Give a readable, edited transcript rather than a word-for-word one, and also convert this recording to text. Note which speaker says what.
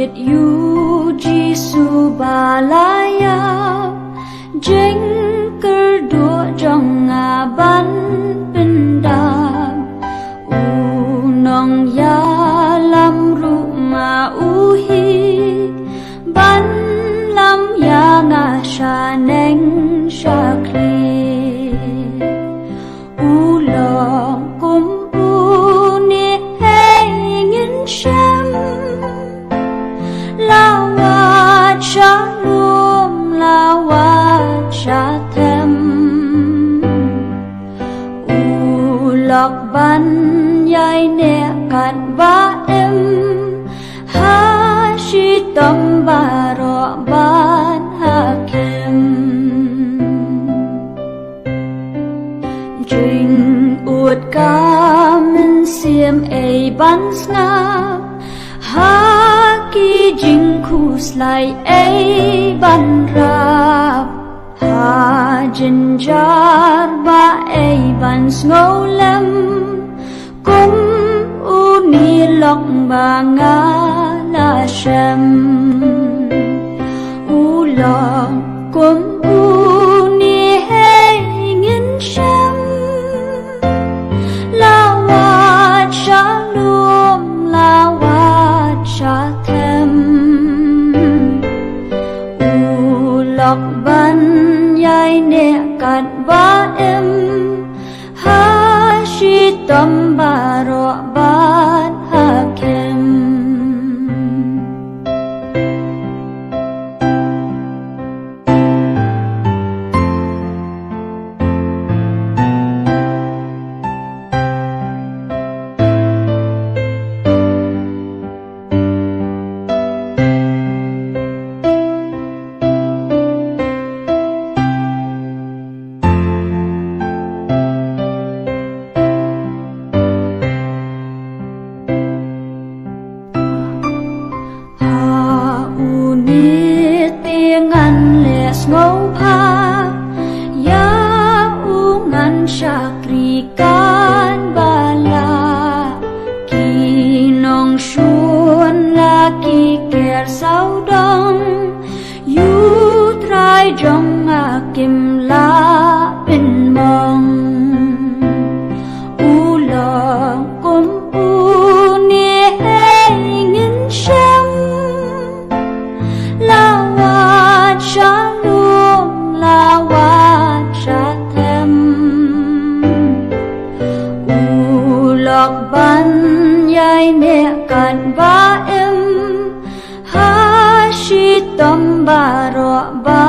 Speaker 1: It you Giêsu balaya jeng kerdo jong ngaban pendam unong ya lam rumah uhi ban lam ya ngasha neng shakli ulong kum uni hengin shem lawat shalom lawat shatem ulok ban yai ne kat ba em ha shi tom baro ban hakem jing ut ka min siem ei ban snap ha ki jing khus lai ei ban rap ha jin jar ba ei ban snow lem kum uni lok ba nga la shem u long kum uni hey ngin shem lawat shalom lawat shatem u lok ban yai ne kat ba em ha shi tom baro ban hakem ngâu pa ya ungan shakri kan bala kinong shun la ki ker sau dong yu trai jong akim la bin mong ulong kum uni hengin shem lawat shalom lawat shatem ulok ban yai ne kan ba em ha shi tom baro ba